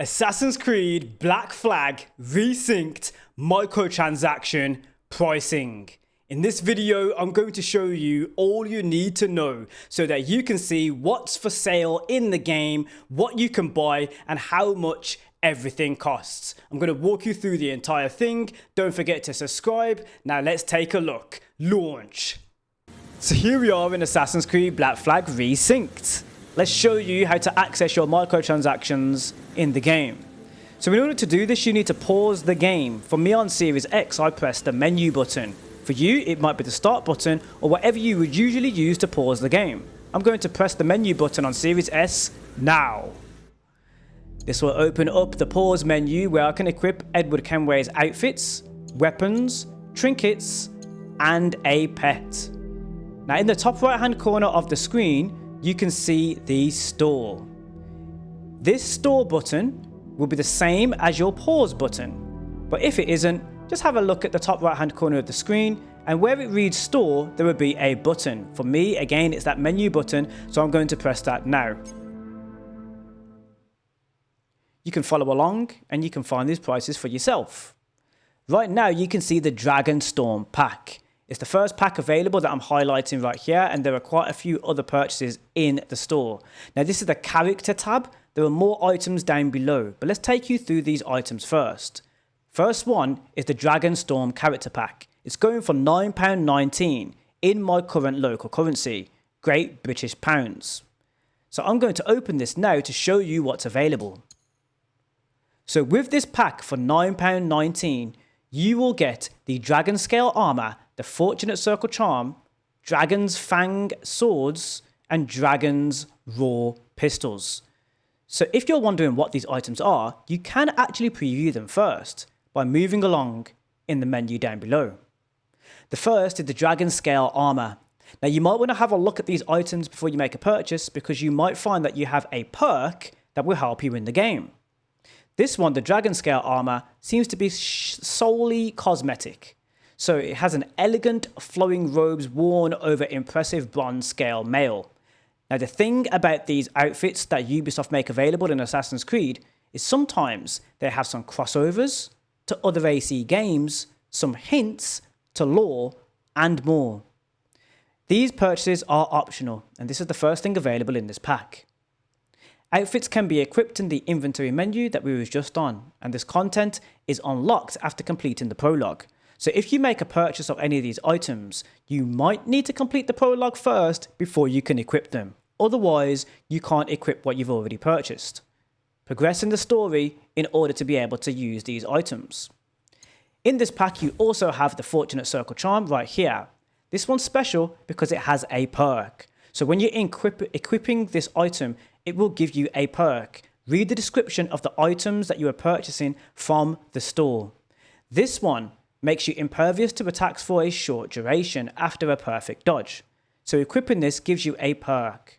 Assassin's Creed Black Flag Resynced Microtransaction pricing. In this video, I'm going to show you all you need to know so that you can see what's for sale in the game, what you can buy, and how much everything costs. I'm going to walk you through the entire thing. Don't forget to subscribe. Now let's take a look. Launch. So here we are in Assassin's Creed Black Flag Resynced. Let's show you how to access your microtransactions in the game. So in order to do this, you need to pause the game. For me on Series X, I press the menu button. For you, it might be the start button or whatever you would usually use to pause the game. I'm going to press the menu button on Series S now. This will open up the pause menu where I can equip Edward Kenway's outfits, weapons, trinkets, and a pet. Now in the top right hand corner of the screen, you can see the store. This store button will be the same as your pause button, but if it isn't, just have a look at the top right hand corner of the screen, and where it reads store, there will be a button. For me, again, it's that menu button, so I'm going to press that now. You can follow along and you can find these prices for yourself. Right now, you can see the Dragon Storm pack. It's the first pack available that I'm highlighting right here, and there are quite a few other purchases in the store. Now this is the character tab. There are more items down below, but let's take you through these items first. First one is the Dragon Storm character pack. It's going for £9.19 in my current local currency, Great British Pounds. So I'm going to open this now to show you what's available. So with this pack for £9.19, you will get the Dragon Scale Armour, the Fortunate Circle Charm, Dragon's Fang Swords, and Dragon's Raw Pistols. So if you're wondering what these items are, you can actually preview them first by moving along in the menu down below. The first is the Dragon Scale Armour. Now you might want to have a look at these items before you make a purchase, because you might find that you have a perk that will help you in the game. This one, the Dragon Scale Armour, seems to be solely cosmetic. So it has an elegant flowing robes worn over impressive bronze scale mail. Now the thing about these outfits that Ubisoft make available in Assassin's Creed is sometimes they have some crossovers to other AC games, some hints to lore, and more. These purchases are optional, and this is the first thing available in this pack. Outfits can be equipped in the inventory menu that we were just on, and this content is unlocked after completing the prologue. So if you make a purchase of any of these items, you might need to complete the prologue first before you can equip them. Otherwise, you can't equip what you've already purchased. Progress in the story in order to be able to use these items. In this pack, you also have the Fortunate Circle Charm right here. This one's special because it has a perk. So when you're equipping this item, it will give you a perk. Read the description of the items that you are purchasing from the store. This one makes you impervious to attacks for a short duration after a perfect dodge. So equipping this gives you a perk.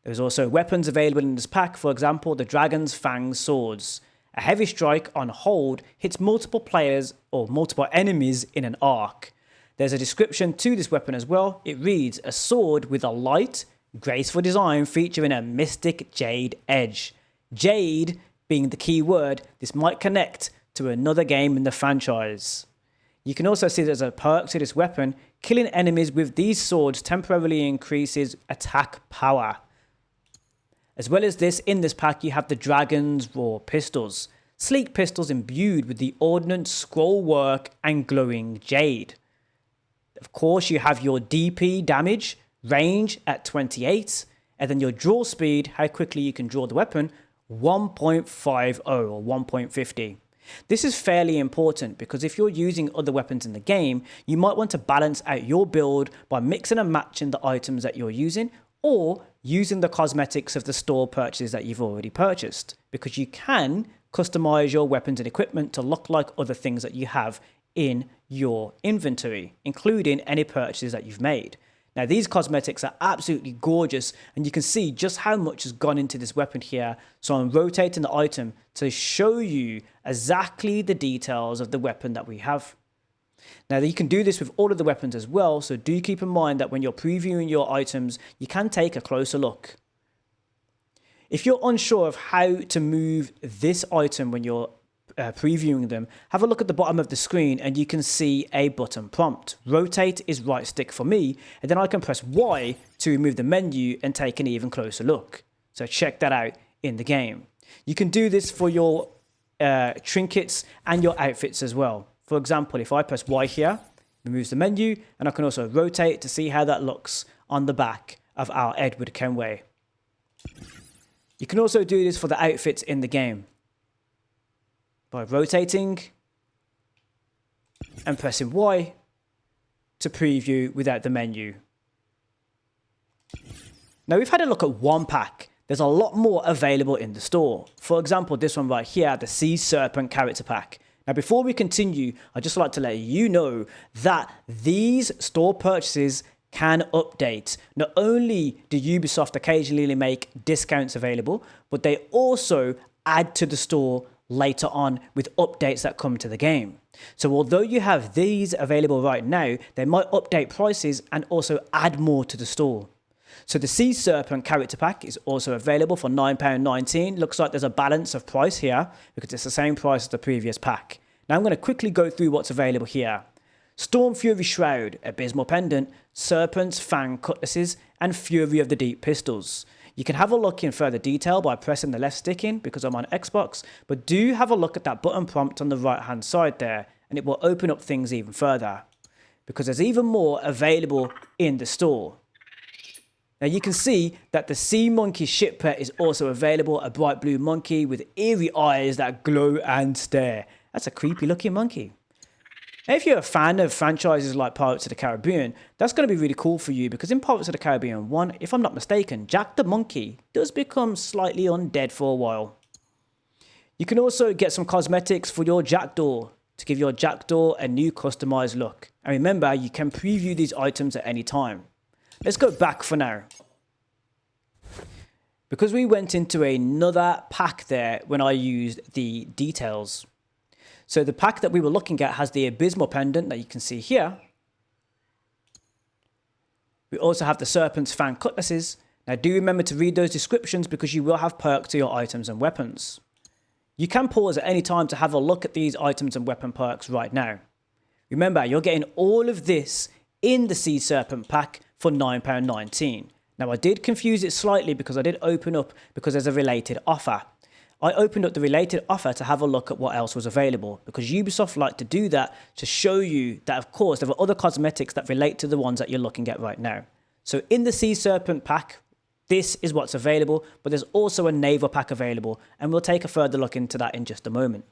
There's also weapons available in this pack, for example, the Dragon's Fang Swords. A heavy strike on hold hits multiple players or multiple enemies in an arc. There's a description to this weapon as well. It reads, a sword with a light, graceful design featuring a mystic jade edge. Jade being the key word, this might connect to another game in the franchise. You can also see there's a perk to this weapon. Killing enemies with these swords temporarily increases attack power. As well as this, in this pack you have the Dragon's Raw Pistols. Sleek pistols imbued with the ordnance, scroll work, and glowing jade. Of course, you have your DP damage, range at 28, and then your draw speed, how quickly you can draw the weapon, 1.50 or 1.50. This is fairly important because if you're using other weapons in the game, you might want to balance out your build by mixing and matching the items that you're using, or using the cosmetics of the store purchases that you've already purchased, because you can customize your weapons and equipment to look like other things that you have in your inventory, including any purchases that you've made. Now these cosmetics are absolutely gorgeous, and you can see just how much has gone into this weapon here. So I'm rotating the item to show you exactly the details of the weapon that we have. Now you can do this with all of the weapons as well, so do keep in mind that when you're previewing your items, you can take a closer look. If you're unsure of how to move this item when you're previewing them, have a look at the bottom of the screen and you can see a button prompt. Rotate is right stick for me, and then I can press Y to remove the menu and take an even closer look. So check that out in the game. You can do this for your trinkets and your outfits as well. For example, if I press Y here, it removes the menu, and I can also rotate to see how that looks on the back of our Edward Kenway. You can also do this for the outfits in the game by rotating and pressing Y to preview without the menu. Now we've had a look at one pack. There's a lot more available in the store. For example, this one right here, the Sea Serpent character pack. Now before we continue, I'd just like to let you know that these store purchases can update. Not only do Ubisoft occasionally make discounts available, but they also add to the store later on with updates that come to the game. So although you have these available right now, they might update prices and also add more to the store. So the Sea Serpent character pack is also available for £9.19. Looks like there's a balance of price here because it's the same price as the previous pack. Now I'm going to quickly go through what's available here. Storm Fury Shroud, Abysmal Pendant, Serpent's Fang Cutlasses, and Fury of the Deep Pistols. You can have a look in further detail by pressing the left stick in because I'm on Xbox, but do have a look at that button prompt on the right hand side there, and it will open up things even further because there's even more available in the store. Now you can see that the Sea Monkey ship pet is also available, a bright blue monkey with eerie eyes that glow and stare. That's a creepy looking monkey. Now, if you're a fan of franchises like Pirates of the Caribbean, that's going to be really cool for you because in Pirates of the Caribbean 1, if I'm not mistaken, Jack the Monkey does become slightly undead for a while. You can also get some cosmetics for your Jackdaw to give your Jackdaw a new customized look. And remember, you can preview these items at any time. Let's go back for now. Because we went into another pack there when I used the details. So the pack that we were looking at has the Abysmal Pendant that you can see here. We also have the Serpent's Fang Cutlasses. Now do remember to read those descriptions because you will have perks to your items and weapons. You can pause at any time to have a look at these items and weapon perks right now. Remember, you're getting all of this in the Sea Serpent pack for £9.19. Now I did confuse it slightly because I did open up because there's a related offer. I opened up the related offer to have a look at what else was available because Ubisoft like to do that to show you that of course there are other cosmetics that relate to the ones that you're looking at right now. So in the Sea Serpent pack, this is what's available, but there's also a Naval pack available and we'll take a further look into that in just a moment.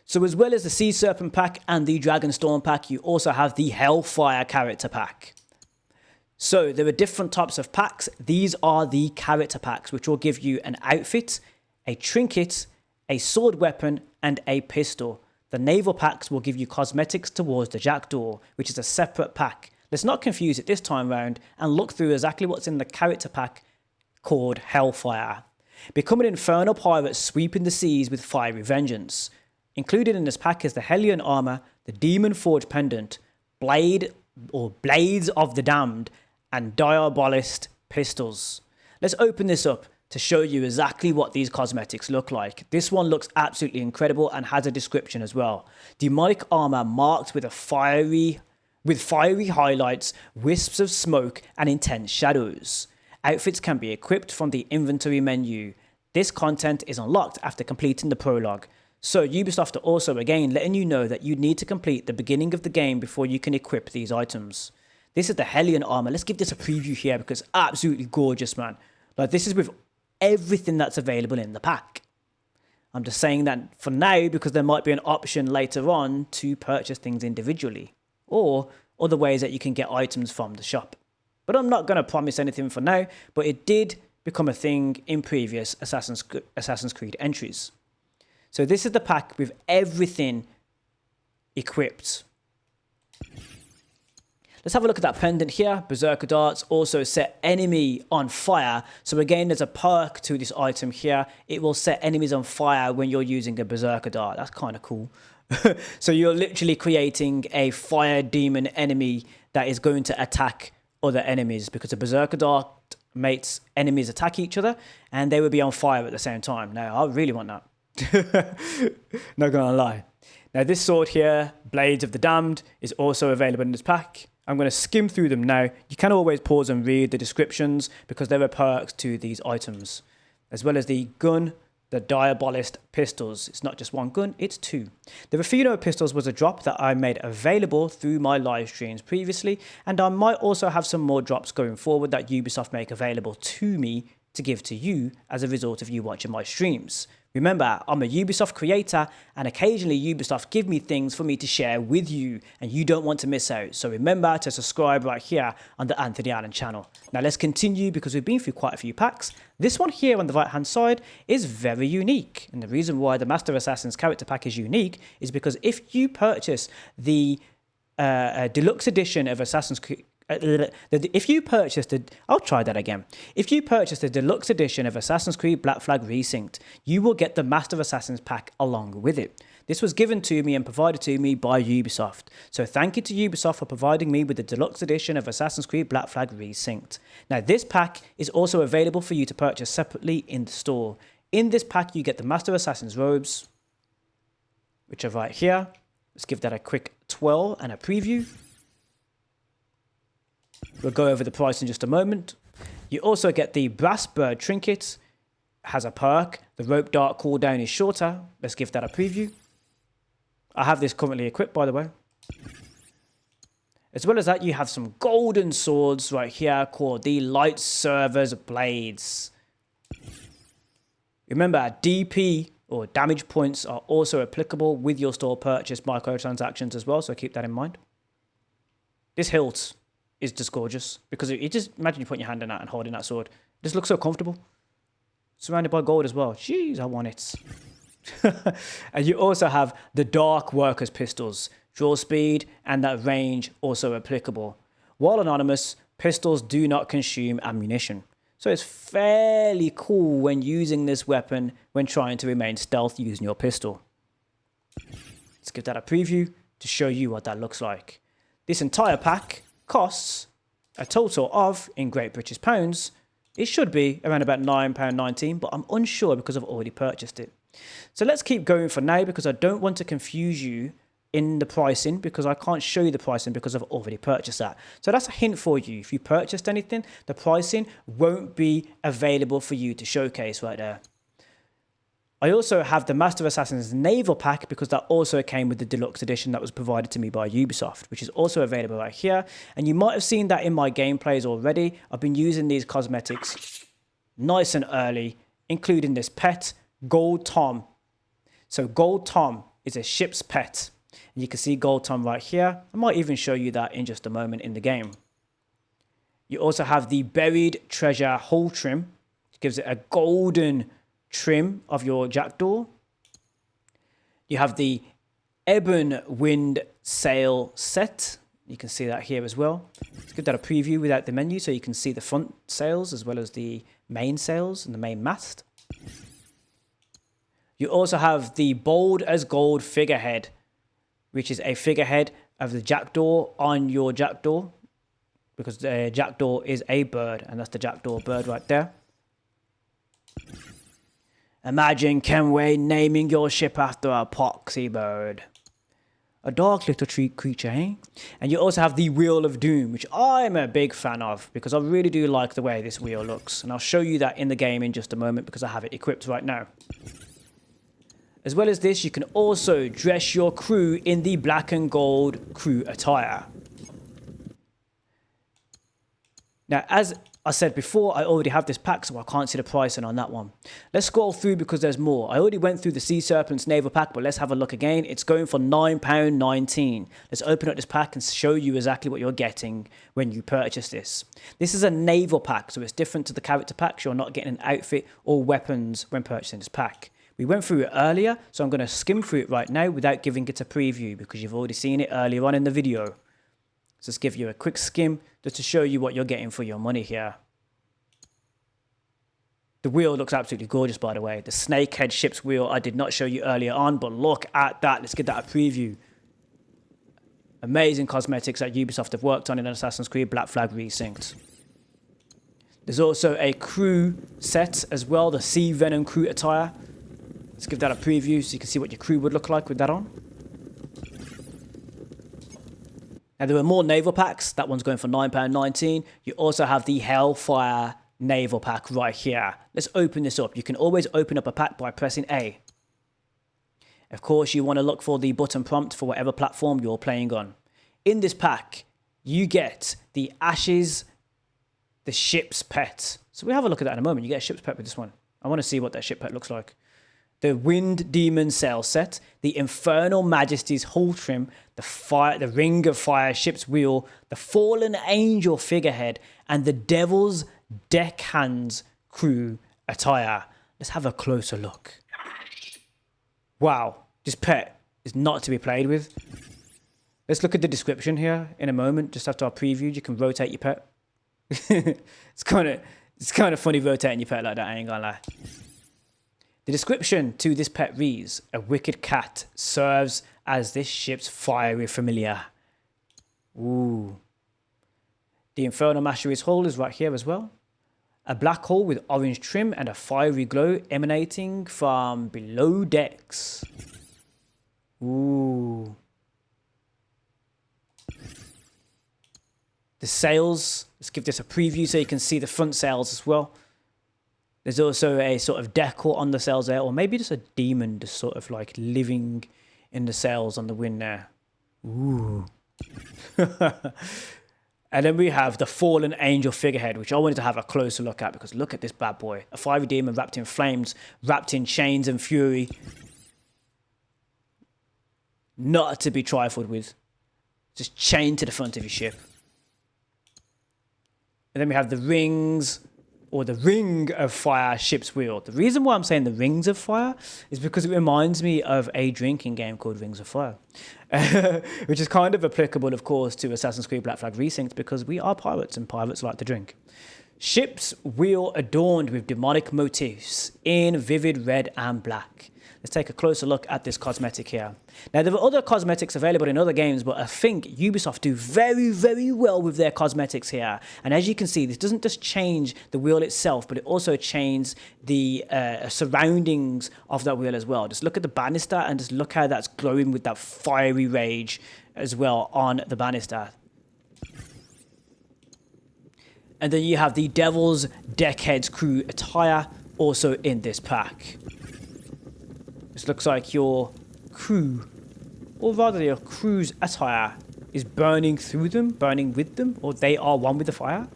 So as well as the Sea Serpent pack and the Dragonstorm pack, you also have the Hellfire character pack. So there are different types of packs. These are the character packs, which will give you an outfit, a trinket, a sword weapon, and a pistol. The naval packs will give you cosmetics towards the Jackdaw, which is a separate pack. Let's not confuse it this time round and look through exactly what's in the character pack called Hellfire. Become an infernal pirate sweeping the seas with fiery vengeance. Included in this pack is the Hellion armor, the Demon Forge pendant, Blades of the Damned, and Diabolist pistols. Let's open this up to show you exactly what these cosmetics look like. This one looks absolutely incredible and has a description as well. Demonic armor marked with fiery highlights, wisps of smoke, and intense shadows. Outfits can be equipped from the inventory menu. This content is unlocked after completing the prologue. So Ubisoft are also again letting you know that you need to complete the beginning of the game before you can equip these items. This is the Hellion armor. Let's give this a preview here because it's absolutely gorgeous, man. Like this is with everything that's available in the pack. I'm just saying that for now because there might be an option later on to purchase things individually or other ways that you can get items from the shop. But I'm not going to promise anything for now, but it did become a thing in previous Assassin's Creed entries. So this is the pack with everything equipped. Let's have a look at that pendant here. Berserker darts also set enemy on fire. So again, there's a perk to this item here. It will set enemies on fire when you're using a Berserker dart. That's kind of cool. So you're literally creating a fire demon enemy that is going to attack other enemies because a Berserker dart mates, enemies attack each other, and they would be on fire at the same time. Now, I really want that. Not gonna lie. Now, this sword here, Blades of the Damned, is also available in this pack. I'm going to skim through them now. You can always pause and read the descriptions because there are perks to these items, as well as the gun, the Diabolist pistols. It's not just one gun, it's two. The Rufino pistols was a drop that I made available through my live streams previously, and I might also have some more drops going forward that Ubisoft make available to me to give to you as a result of you watching my streams. Remember, I'm a Ubisoft creator, and occasionally Ubisoft give me things for me to share with you, and you don't want to miss out. So remember to subscribe right here on the Anthony Allen channel. Now let's continue because we've been through quite a few packs. This one here on the right hand side is very unique, and the reason why the Master Assassin's character pack is unique is because if you purchase the deluxe edition of Assassin's Creed, if you purchase the deluxe edition of Assassin's Creed Black Flag Resynced, you will get the Master Assassins pack along with it. This was given to me and provided to me by Ubisoft. So thank you to Ubisoft for providing me with the deluxe edition of Assassin's Creed Black Flag Resynced. Now this pack is also available for you to purchase separately in the store. In this pack you get the Master Assassin's robes, which are right here. Let's give that a quick twirl and a preview. We'll go over the price in just a moment. You also get the Brass Bird trinket. Has a perk. The rope dart cooldown is shorter. Let's give that a preview. I have this currently equipped, by the way. As well as that, you have some golden swords right here called the Light Server's Blades. Remember, DP or damage points are also applicable with your store purchase microtransactions as well, so keep that in mind. This hilt is just gorgeous because you just imagine you putting your hand in that and holding that sword. It just looks so comfortable. Surrounded by gold as well. Jeez, I want it. And you also have the Dark Workers pistols. Draw speed and that range also applicable. While anonymous, pistols do not consume ammunition. So it's fairly cool when using this weapon when trying to remain stealth using your pistol. Let's give that a preview to show you what that looks like. This entire pack costs a total of, in Great British pounds, it should be around about £9.19, but I'm unsure because I've already purchased it. So let's keep going for now because I don't want to confuse you in the pricing because I can't show you the pricing because I've already purchased that. So that's a hint for you. If you purchased anything, the pricing won't be available for you to showcase right there. I also have the Master Assassin's Naval pack because that also came with the deluxe edition that was provided to me by Ubisoft, which is also available right here. And you might have seen that in my gameplays already. I've been using these cosmetics nice and early, including this pet, Gold Tom. So Gold Tom is a ship's pet. And you can see Gold Tom right here. I might even show you that in just a moment in the game. You also have the Buried Treasure Hull trim, which gives it a golden trim of your Jackdaw. You have the Ebon Wind Sail set. You can see that here as well. Let's give that a preview without the menu so you can see the front sails as well as the main sails and the main mast. You also have the Bold as Gold figurehead, which is a figurehead of the Jackdaw on your Jackdaw, because the Jackdaw is a bird, and that's the Jackdaw bird right there. Imagine Kenway naming your ship after a poxy bird. A dark little creature, eh? And you also have the Wheel of Doom, which I'm a big fan of because I really do like the way this wheel looks. And I'll show you that in the game in just a moment because I have it equipped right now. As well as this, you can also dress your crew in the black and gold crew attire. Now, as I said before, I already have this pack, so I can't see the pricing on that one. Let's scroll through because there's more. I already went through the Sea Serpent's Naval pack, but let's have a look again. It's going for £9.19. Let's open up this pack and show you exactly what you're getting when you purchase this. This is a Naval pack, so it's different to the character packs. You're not getting an outfit or weapons when purchasing this pack. We went through it earlier, so I'm going to skim through it right now without giving it a preview because you've already seen it earlier on in the video. So let's give you a quick skim just to show you what you're getting for your money here. The wheel looks absolutely gorgeous, by the way. The snakehead ship's wheel I did not show you earlier on, but look at that. Let's get that a preview. Amazing cosmetics that Ubisoft have worked on in Assassin's Creed Black Flag Resynced. There's also a crew set as well, the Sea Venom crew attire. Let's give that a preview so you can see what your crew would look like with that on. Now there are more naval packs. That one's going for £9.19. You also have the Hellfire naval pack right here. Let's open this up. You can always open up a pack by pressing A. Of course, you want to look for the button prompt for whatever platform you're playing on. In this pack, you get the Ashes, the ship's pet. So we'll have a look at that in a moment. You get a ship's pet with this one. I want to see what that ship pet looks like. The Wind Demon sail set, the Infernal Majesty's hull trim, the Ring of Fire ship's wheel, the Fallen Angel figurehead, and the Devil's Deckhands crew attire. Let's have a closer look. Wow, this pet is not to be played with. Let's look at the description here in a moment. Just after our preview, you can rotate your pet. It's kind of funny rotating your pet like that, I ain't gonna lie. The description to this pet reads, a wicked cat serves as this ship's fiery familiar. Ooh. The Infernal Mastery's hull is right here as well. A black hull with orange trim and a fiery glow emanating from below decks. Ooh. The sails, let's give this a preview so you can see the front sails as well. There's also a sort of decor on the sails there, or maybe just a demon just sort of like living in the sails on the wind there. Ooh. And then we have the Fallen Angel figurehead, which I wanted to have a closer look at because look at this bad boy. A fiery demon wrapped in flames, wrapped in chains and fury. Not to be trifled with. Just chained to the front of your ship. And then we have the rings, or the Ring of Fire ship's wheel. The reason why I'm saying the Rings of Fire is because it reminds me of a drinking game called Rings of Fire, which is kind of applicable, of course, to Assassin's Creed Black Flag Resynced because we are pirates and pirates like to drink. Ship's wheel adorned with demonic motifs in vivid red and black. Let's take a closer look at this cosmetic here. Now, there are other cosmetics available in other games, but I think Ubisoft do very, very well with their cosmetics here. And as you can see, this doesn't just change the wheel itself, but it also changes the surroundings of that wheel as well. Just look at the banister and just look how that's glowing with that fiery rage as well on the banister. And then you have the Devil's Deckheads crew attire also in this pack. This looks like your crew, or rather your crew's attire, is burning through them, burning with them, or they are one with the fire.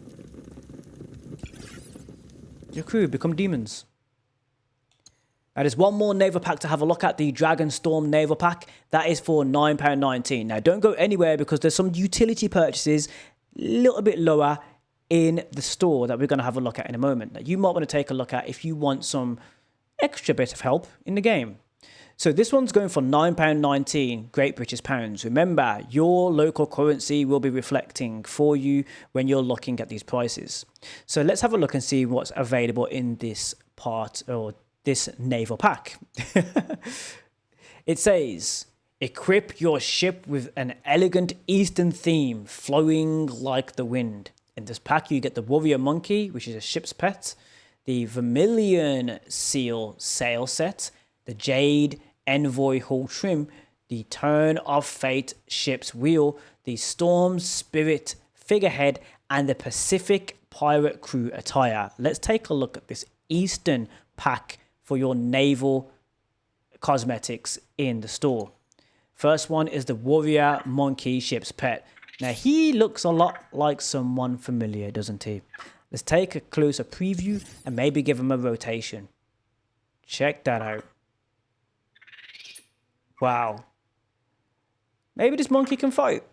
Your crew become demons. Now there's one more naval pack to have a look at, the Dragonstorm naval pack. That is for £9.19. Now don't go anywhere because there's some utility purchases a little bit lower in the store that we're going to have a look at in a moment. That you might want to take a look at if you want some extra bit of help in the game. So this one's going for £9.19 Great British Pounds. Remember, your local currency will be reflecting for you when you're looking at these prices. So let's have a look and see what's available in this part, or this naval pack. It says, equip your ship with an elegant Eastern theme flowing like the wind. In this pack, you get the Warrior Monkey, which is a ship's pet, the Vermilion Seal sail set, the Jade Envoy hull trim, the Turn of Fate ship's wheel, the Storm Spirit figurehead, and the Pacific Pirate crew attire. Let's take a look at this Eastern pack for your naval cosmetics in the store. First one is the Warrior Monkey ship's pet. Now he looks a lot like someone familiar, doesn't he? Let's take a closer preview and maybe give him a rotation. Check that out. Wow. Maybe this monkey can fight.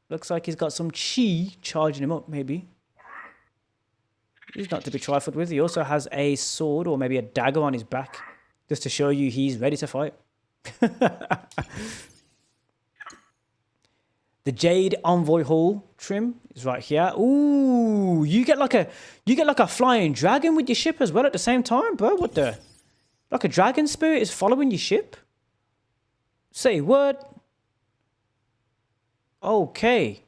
Looks like he's got some chi charging him up, maybe. He's not to be trifled with. He also has a sword or maybe a dagger on his back, just to show you he's ready to fight. The Jade Envoy hull trim is right here. Ooh, you get like a flying dragon with your ship as well at the same time, bro. What the? Like a dragon spirit is following your ship? Say what? Okay.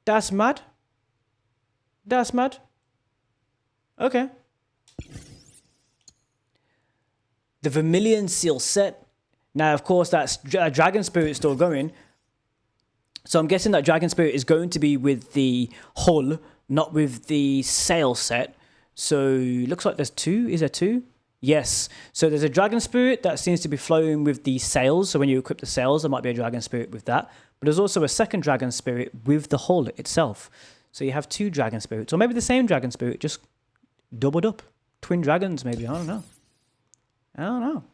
That's mad. That's mad. Okay. The Vermilion Seal set. Now, of course, that's Dragon Spirit still going. So I'm guessing that Dragon Spirit is going to be with the hull, not with the sail set. So looks like there's two. Is there two? Yes. So there's a Dragon Spirit that seems to be flowing with the sails. So when you equip the sails, there might be a Dragon Spirit with that. But there's also a second Dragon Spirit with the hull itself. So you have two Dragon Spirits. Or maybe the same Dragon Spirit, just doubled up. Twin dragons, maybe. I don't know.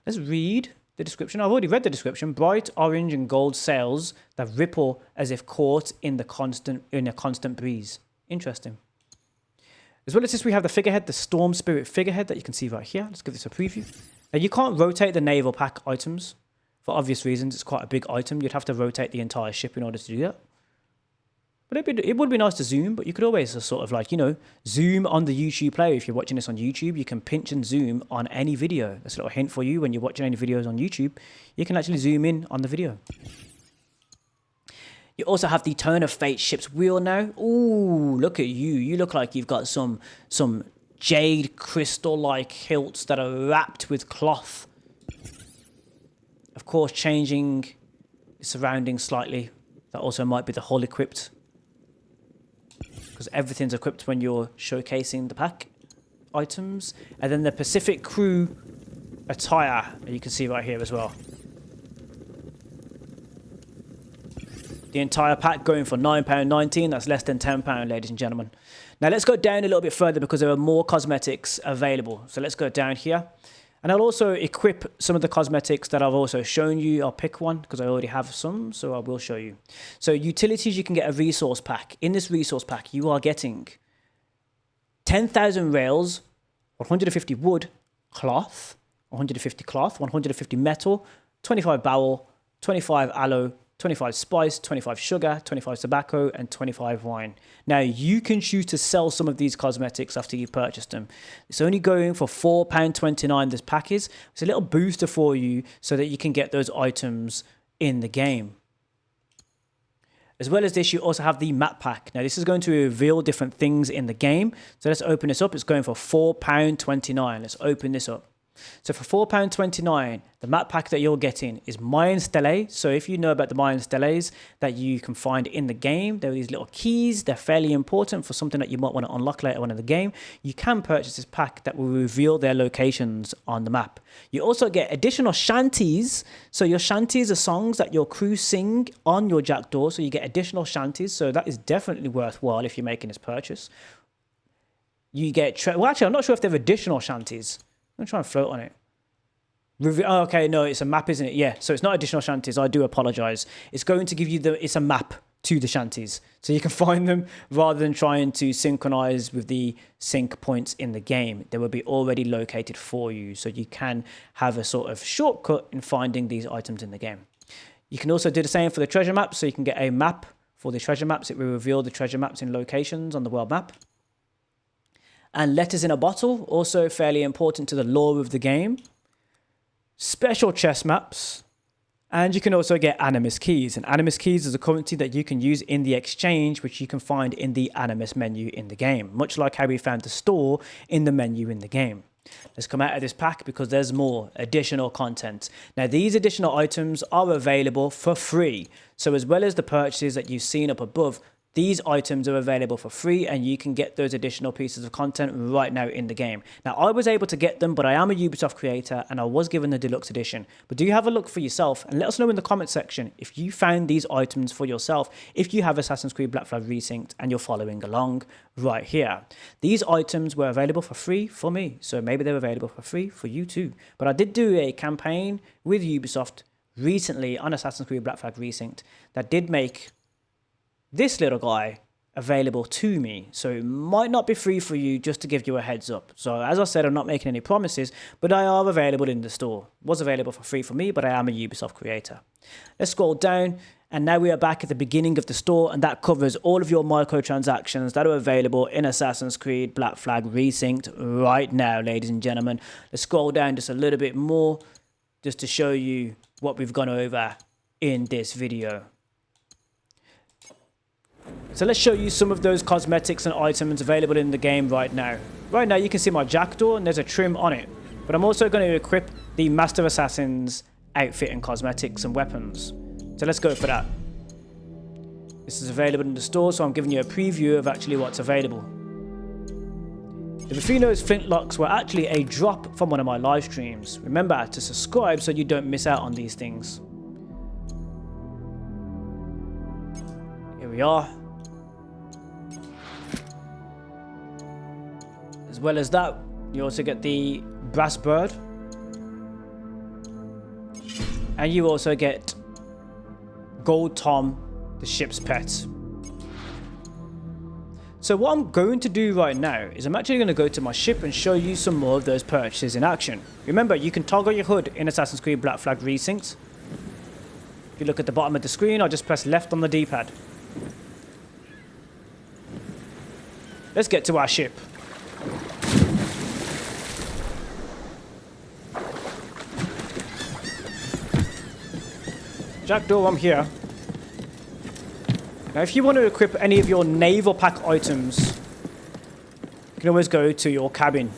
Let's read the description. I've already read the description. Bright orange and gold sails that ripple as if caught in a constant breeze. Interesting. As well as this, we have the figurehead, the Storm Spirit figurehead that you can see right here. Let's give this a preview. Now, you can't rotate the naval pack items for obvious reasons. It's quite a big item. You'd have to rotate the entire ship in order to do that. But it would be nice to zoom, but you could always sort of like, zoom on the YouTube player. If you're watching this on YouTube, you can pinch and zoom on any video. That's a little hint for you when you're watching any videos on YouTube. You can actually zoom in on the video. You also have the Turn of Fate ship's wheel now. Ooh, look at you. You look like you've got some jade crystal-like hilts that are wrapped with cloth. Of course, changing the surroundings slightly. That also might be the hull equipped, because everything's equipped when you're showcasing the pack items. And then the Pacific Crew attire, you can see right here as well. The entire pack going for £9.19. That's less than £10, ladies and gentlemen. Now let's go down a little bit further because there are more cosmetics available. So let's go down here. And I'll also equip some of the cosmetics that I've also shown you. I'll pick one because I already have some, so I will show you. So utilities, you can get a resource pack. In this resource pack, you are getting 10,000 rails, 150 wood, cloth, 150 metal, 25 barrel, 25 aloe, 25 spice, 25 sugar, 25 tobacco, and 25 wine. Now, you can choose to sell some of these cosmetics after you purchase them. It's only going for £4.29, this pack is. It's a little booster for you so that you can get those items in the game. As well as this, you also have the map pack. Now, this is going to reveal different things in the game. So let's open this up. It's going for £4.29. Let's open this up. So for £4.29, the map pack that you're getting is Mayan Stellae. So if you know about the Mayan Stellaes that you can find in the game, there are these little keys. They're fairly important for something that you might want to unlock later on in the game. You can purchase this pack that will reveal their locations on the map. You also get additional shanties. So your shanties are songs that your crew sing on your Jackdaw. So you get additional shanties. So that is definitely worthwhile if you're making this purchase. You get... well, actually, I'm not sure if they have additional shanties. I'm going to try and float on it. Oh, okay, no, it's a map, isn't it? Yeah, so it's not additional shanties. I do apologize. It's going to give you it's a map to the shanties. So you can find them rather than trying to synchronize with the sync points in the game. They will be already located for you. So you can have a sort of shortcut in finding these items in the game. You can also do the same for the treasure maps. So you can get a map for the treasure maps. It will reveal the treasure maps in locations on the world map. And letters in a bottle, also fairly important to the lore of the game. Special chest maps. And you can also get Animus keys. And Animus keys is a currency that you can use in the exchange, which you can find in the Animus menu in the game. Much like how we found the store in the menu in the game. Let's come out of this pack because there's more additional content. Now, these additional items are available for free. So as well as the purchases that you've seen up above, these items are available for free and you can get those additional pieces of content right now in the game. Now, I was able to get them, but I am a Ubisoft creator and I was given the deluxe edition. But do you have a look for yourself and let us know in the comment section if you found these items for yourself, if you have Assassin's Creed Black Flag Resynced and you're following along right here. These items were available for free for me, so maybe they're available for free for you too. But I did do a campaign with Ubisoft recently on Assassin's Creed Black Flag Resynced that did make this little guy available to me. So it might not be free for you, just to give you a heads up. So as I said, I'm not making any promises, but they are available in the store. Was available for free for me, but I am a Ubisoft creator. Let's scroll down. And now we are back at the beginning of the store, and that covers all of your microtransactions that are available in Assassin's Creed Black Flag Resynced right now, ladies and gentlemen. Let's scroll down just a little bit more, just to show you what we've gone over in this video. So let's show you some of those cosmetics and items available in the game right now. Right now you can see my Jackdaw and there's a trim on it. But I'm also going to equip the Master Assassin's outfit and cosmetics and weapons. So let's go for that. This is available in the store, so I'm giving you a preview of actually what's available. The Rufino's flintlocks were actually a drop from one of my live streams. Remember to subscribe so you don't miss out on these things. Here we are. As well as that, you also get the brass bird. And you also get Gold Tom, the ship's pet. So what I'm going to do right now is I'm actually going to go to my ship and show you some more of those purchases in action. Remember, you can toggle your HUD in Assassin's Creed Black Flag Resynced. If you look at the bottom of the screen, I'll just press left on the D-pad. Let's get to our ship. Jackdaw, I'm here. Now, if you want to equip any of your naval pack items, you can always go to your cabin.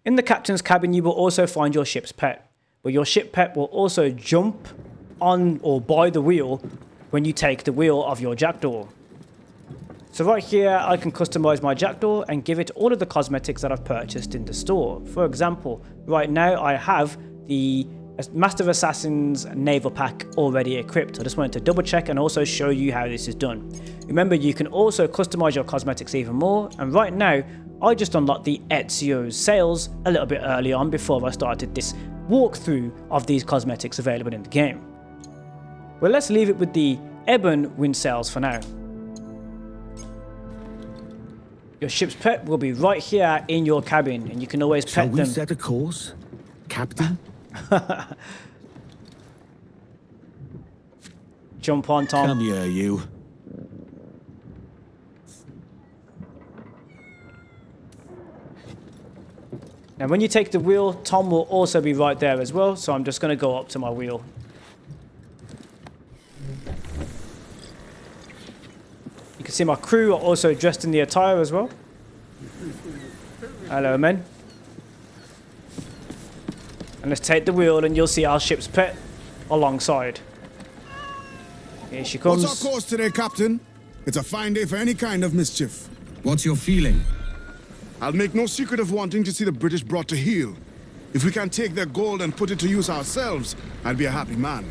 In the captain's cabin, you will also find your ship's pet, but your ship pet will also jump on or by the wheel when you take the wheel of your Jackdaw. So right here, I can customize my Jackdaw and give it all of the cosmetics that I've purchased in the store. For example, right now I have the Master Assassin's naval pack already equipped. I just wanted to double check and also show you how this is done. Remember, you can also customize your cosmetics even more, and right now I just unlocked the Ezio's sales a little bit early on before I started this walkthrough of these cosmetics available in the game. Well, let's leave it with the Ebon wind sails for now. Your ship's pet will be right here in your cabin, and you can always pet them. Shall we set a course, Captain? Jump on, Tom. Come here, you. Now, when you take the wheel, Tom will also be right there as well, so I'm just going to go up to my wheel. You can see my crew are also dressed in the attire as well. Hello, men. And let's take the wheel and you'll see our ship's pet alongside. Here she comes. What's our course today, Captain? It's a fine day for any kind of mischief. What's your feeling? I'll make no secret of wanting to see the British brought to heel. If we can take their gold and put it to use ourselves, I'd be a happy man.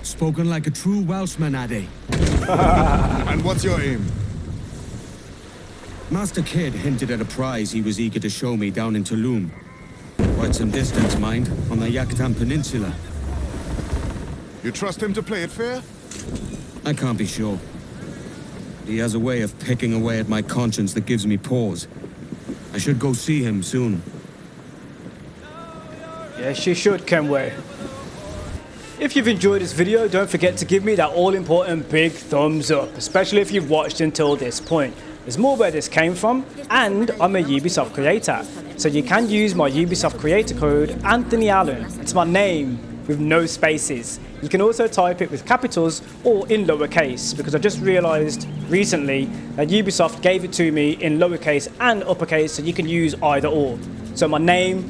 Spoken like a true Welshman, Addy. And what's your aim? Master Kidd hinted at a prize he was eager to show me down in Tulum. Quite some distance, mind, on the Yucatan Peninsula. You trust him to play it fair? I can't be sure. He has a way of picking away at my conscience that gives me pause. I should go see him soon. Yes, you should, Kenway. If you've enjoyed this video, don't forget to give me that all-important big thumbs up, especially if you've watched until this point. There's more where this came from, and I'm a Ubisoft creator. So you can use my Ubisoft Creator code, Anthony Allen. It's my name, with no spaces. You can also type it with capitals or in lowercase, because I just realized recently that Ubisoft gave it to me in lowercase and uppercase, so you can use either or. So my name,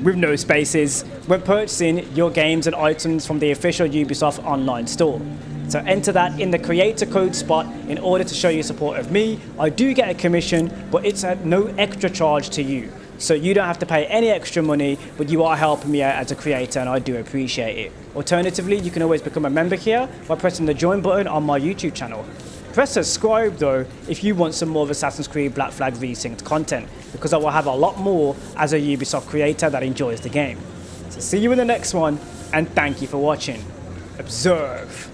with no spaces, when purchasing your games and items from the official Ubisoft online store. So enter that in the creator code spot in order to show your support of me. I do get a commission, but it's at no extra charge to you. So you don't have to pay any extra money, but you are helping me out as a creator, and I do appreciate it. Alternatively, you can always become a member here by pressing the join button on my YouTube channel. Press subscribe though if you want some more of Assassin's Creed Black Flag Resynced content, because I will have a lot more as a Ubisoft creator that enjoys the game. So see you in the next one, and thank you for watching. Observe.